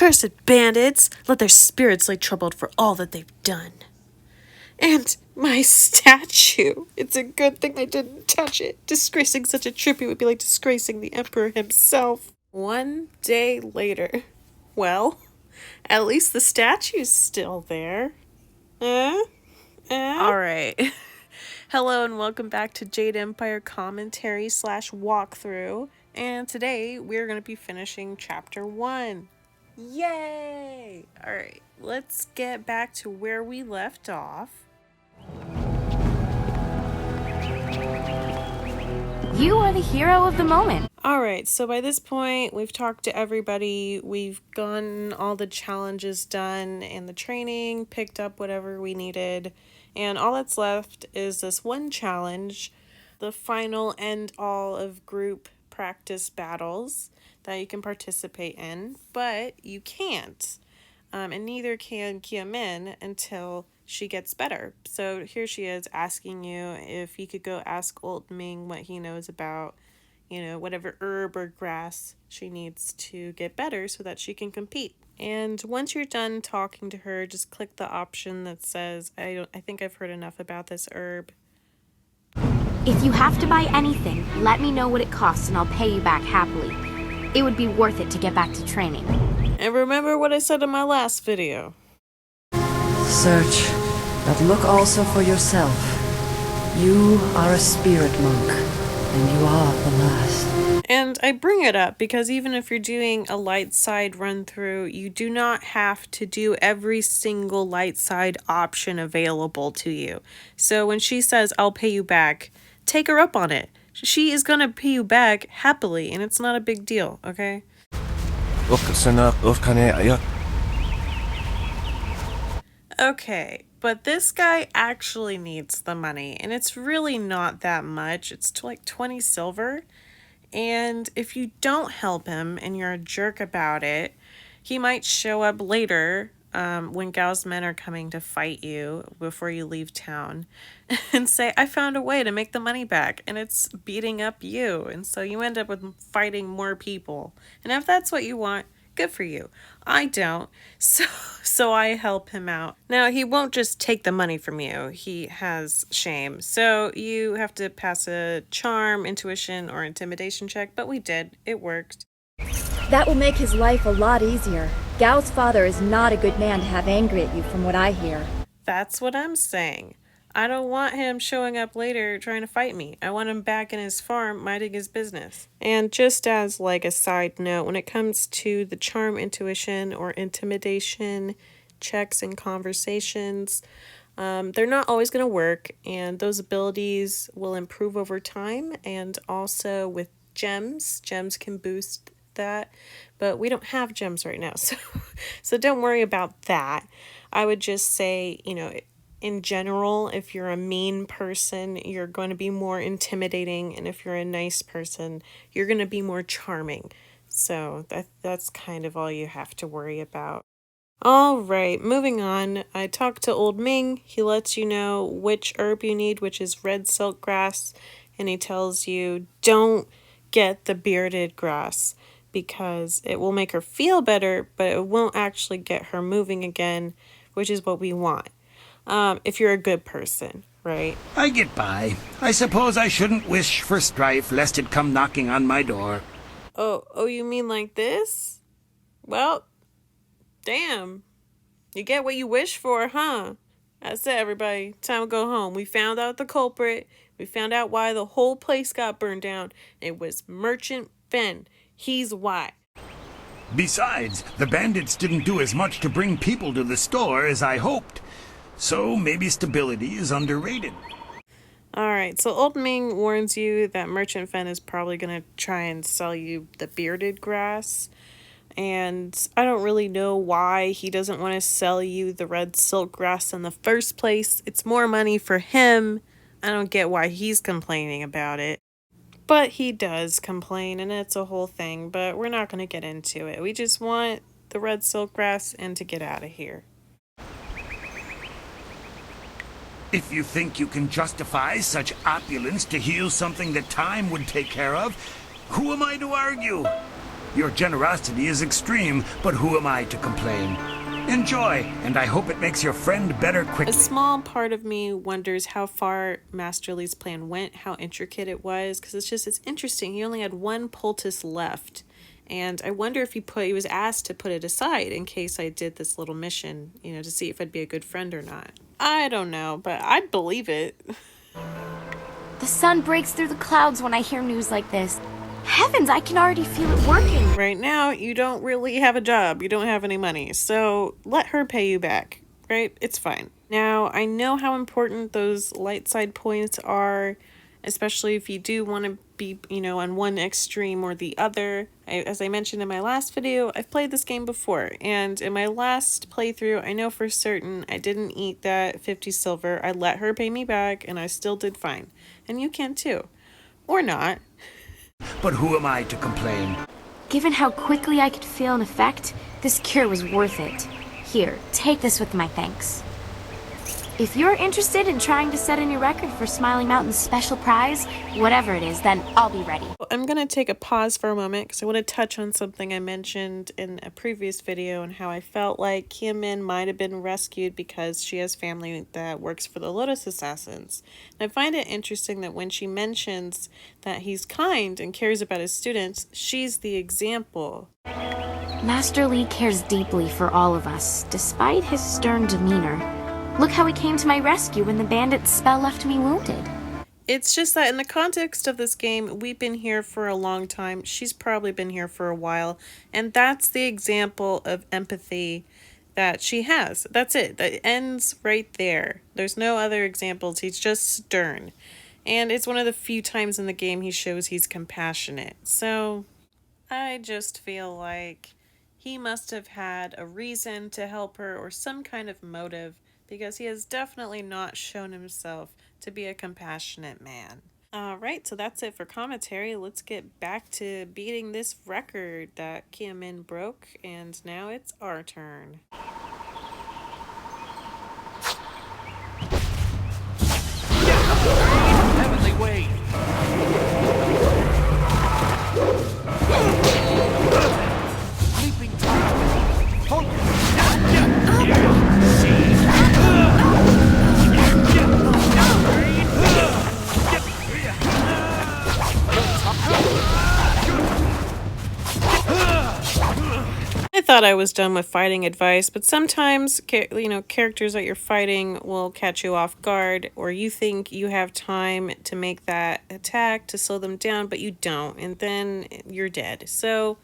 Cursed bandits! Let their spirits lay troubled for all that they've done. And my statue. It's a good thing I didn't touch it. Disgracing such a tribute would be like disgracing the Emperor himself. 1 day later. Well, at least the statue's still there. Alright. Hello and welcome back to Jade Empire commentary / walkthrough. And today we're going to be finishing chapter 1. Yay! Alright, let's get back to where we left off. You are the hero of the moment. Alright, so by this point, we've talked to everybody, we've gotten all the challenges done and the training, picked up whatever we needed, and all that's left is this one challenge, the final end-all of group practice battles that you can participate in, but you can't. And neither can Kia Min until she gets better. So here she is asking you if you could go ask Old Ming what he knows about, whatever herb or grass she needs to get better so that she can compete. And once you're done talking to her, just click the option that says, I think I've heard enough about this herb. If you have to buy anything, let me know what it costs and I'll pay you back happily. It would be worth it to get back to training. And remember what I said in my last video. Search, but look also for yourself. You are a spirit monk, and you are the last. And I bring it up because even if you're doing a light side run through, you do not have to do every single light side option available to you. So when she says, I'll pay you back, take her up on it. She is going to pay you back happily, and it's not a big deal, okay? Okay, but this guy actually needs the money, and it's really not that much. It's like 20 silver, and if you don't help him and you're a jerk about it, he might show up later when Gao's men are coming to fight you before you leave town and say, I found a way to make the money back, and it's beating up you, and so you end up with fighting more people. And if that's what you want, good for you. I don't, so I help him out. Now, he won't just take the money from you. He has shame. So you have to pass a charm, intuition, or intimidation check, but we did. It worked. That will make his life a lot easier. Gao's father is not a good man to have angry at you from what I hear. That's what I'm saying. I don't want him showing up later trying to fight me. I want him back in his farm minding his business. And just as like a side note, when it comes to the charm, intuition, or intimidation checks and conversations, they're not always going to work, and those abilities will improve over time. And also with gems can boost that, but we don't have gems right now, so don't worry about that. I would just say, in general, if you're a mean person, you're going to be more intimidating, and if you're a nice person, you're going to be more charming. So that's kind of all you have to worry about. All right, moving on. I talked to Old Ming. He lets you know which herb you need, which is red silk grass, and he tells you don't get the bearded grass because it will make her feel better, but it won't actually get her moving again, which is what we want. If you're a good person, right? I get by. I suppose I shouldn't wish for strife, lest it come knocking on my door. Oh, you mean like this? Well, damn. You get what you wish for, huh? That's it, everybody. Time to go home. We found out the culprit. We found out why the whole place got burned down. It was Merchant Fen. He's why. Besides, the bandits didn't do as much to bring people to the store as I hoped. So maybe stability is underrated. Alright, so Old Ming warns you that Merchant Fen is probably going to try and sell you the bearded grass. And I don't really know why he doesn't want to sell you the red silk grass in the first place. It's more money for him. I don't get why he's complaining about it. But he does complain, and it's a whole thing. But we're not going to get into it. We just want the red silk grass and to get out of here. If you think you can justify such opulence to heal something that time would take care of, who am I to argue? Your generosity is extreme, but who am I to complain? Enjoy, and I hope it makes your friend better quickly. A small part of me wonders how far Master Lee's plan went, how intricate it was, because it's interesting. He only had one poultice left, and I wonder if he was asked to put it aside in case I did this little mission, to see if I'd be a good friend or not. I don't know, but I'd believe it. The sun breaks through the clouds when I hear news like this. Heavens, I can already feel it working. Right now, you don't really have a job. You don't have any money. So let her pay you back, right? It's fine. Now, I know how important those light side points are, especially if you do want to be, on one extreme or the other. As I mentioned in my last video, I've played this game before. And in my last playthrough, I know for certain I didn't eat that 50 silver. I let her pay me back, and I still did fine. And you can too. Or not. But who am I to complain? Given how quickly I could feel an effect, this cure was worth it. Here, take this with my thanks. If you're interested in trying to set a new record for Smiling Mountain's special prize, whatever it is, then I'll be ready. I'm going to take a pause for a moment because I want to touch on something I mentioned in a previous video and how I felt like Kea-min might have been rescued because she has family that works for the Lotus Assassins. And I find it interesting that when she mentions that he's kind and cares about his students, she's the example. Master Lee cares deeply for all of us, despite his stern demeanor. Look how he came to my rescue when the bandit's spell left me wounded. It's just that in the context of this game, we've been here for a long time. She's probably been here for a while. And that's the example of empathy that she has. That's it. That ends right there. There's no other examples. He's just stern. And it's one of the few times in the game he shows he's compassionate. So I just feel like he must have had a reason to help her or some kind of motive, because he has definitely not shown himself to be a compassionate man. Alright, so that's it for commentary. Let's get back to beating this record that Kea-min broke, and now it's our turn. Heavenly Wave! Leaping Titan! Focus! I thought I was done with fighting advice, but sometimes, characters that you're fighting will catch you off guard, or you think you have time to make that attack to slow them down, but you don't, and then you're dead. So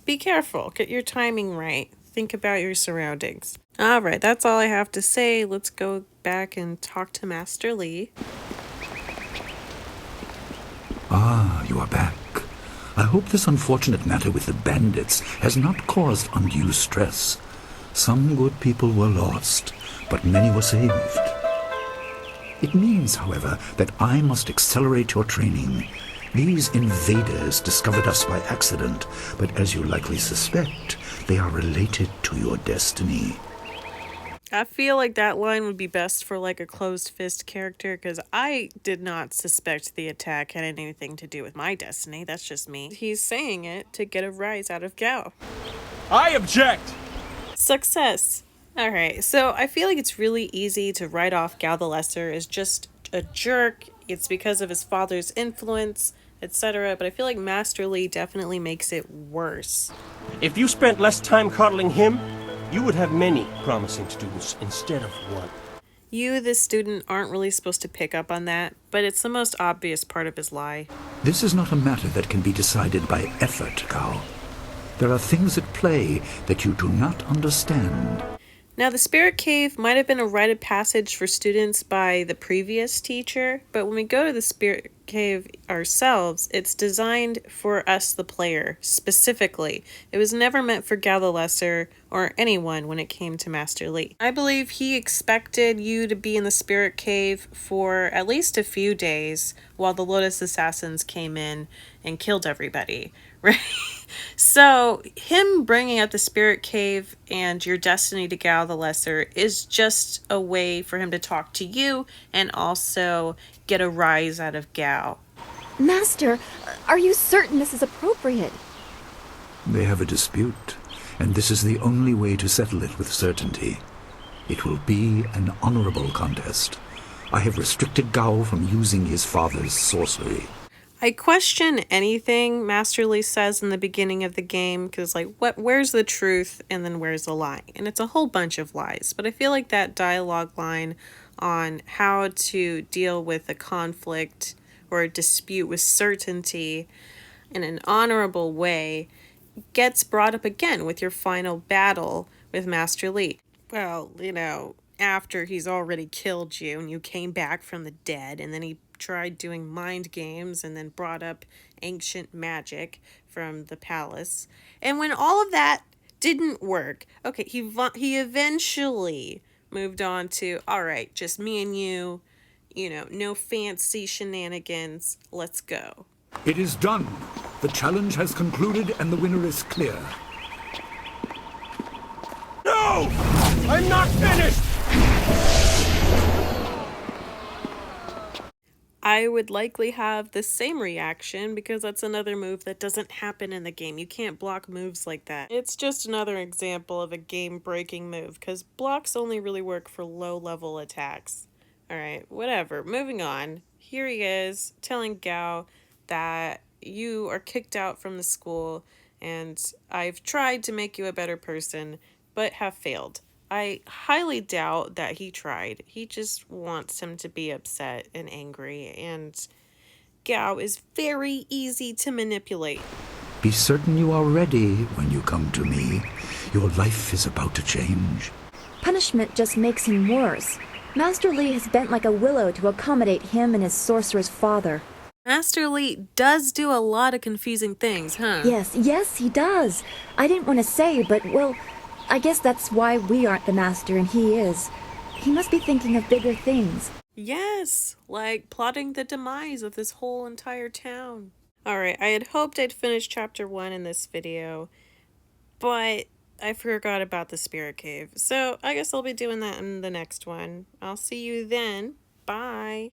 be careful, get your timing right. Think about your surroundings. Alright, that's all I have to say. Let's go back and talk to Master Lee. Ah, you are back. I hope this unfortunate matter with the bandits has not caused undue stress. Some good people were lost, but many were saved. It means, however, that I must accelerate your training. These invaders discovered us by accident, but as you likely suspect, they are related to your destiny. I feel like that line would be best for like a closed fist character, because I did not suspect the attack had anything to do with my destiny. That's just me. He's saying it to get a rise out of Gao. I object! Success. Alright, so I feel like it's really easy to write off Gao the Lesser as just a jerk. It's because of his father's influence, etc. But I feel like Master Lee definitely makes it worse. If you spent less time coddling him, you would have many promising students instead of one. You, the student, aren't really supposed to pick up on that, but it's the most obvious part of his lie. This is not a matter that can be decided by effort, Gao. There are things at play that you do not understand. Now, the Spirit Cave might have been a rite of passage for students by the previous teacher, but when we go to the Spirit Cave ourselves, it's designed for us, the player, specifically. It was never meant for Gao the Lesser or anyone when it came to Master Lee. I believe he expected you to be in the Spirit Cave for at least a few days while the Lotus Assassins came in and killed everybody, right? So him bringing up the Spirit Cave and your destiny to Gao the Lesser is just a way for him to talk to you and also get a rise out of Gao. Master, are you certain this is appropriate? They have a dispute, and this is the only way to settle it with certainty. It will be an honorable contest. I have restricted Gao from using his father's sorcery. I question anything Master Lee says in the beginning of the game because, like, where's the truth and then where's the lie? And it's a whole bunch of lies. But I feel like that dialogue line on how to deal with a conflict or a dispute with certainty in an honorable way gets brought up again with your final battle with Master Lee. Well, after he's already killed you and you came back from the dead, and then he tried doing mind games and then brought up ancient magic from the palace. And when all of that didn't work, okay, he eventually moved on to, all right, just me and you, no fancy shenanigans, let's go. It is done. The challenge has concluded and the winner is clear. No! I'm not finished! I would likely have the same reaction because that's another move that doesn't happen in the game. You can't block moves like that. It's just another example of a game-breaking move because blocks only really work for low-level attacks. Alright, whatever. Moving on. Here he is telling Gao that you are kicked out from the school and I've tried to make you a better person, but have failed. I highly doubt that he tried. He just wants him to be upset and angry, and Gao is very easy to manipulate. Be certain you are ready when you come to me. Your life is about to change. Punishment just makes him worse. Master Lee has bent like a willow to accommodate him and his sorcerer's father. Master Lee does do a lot of confusing things, huh? Yes, he does. I didn't want to say, but, well, I guess that's why we aren't the master and he is. He must be thinking of bigger things. Yes, like plotting the demise of this whole entire town. Alright, I had hoped I'd finish chapter 1 in this video, but I forgot about the spirit cave. So I guess I'll be doing that in the next one. I'll see you then. Bye.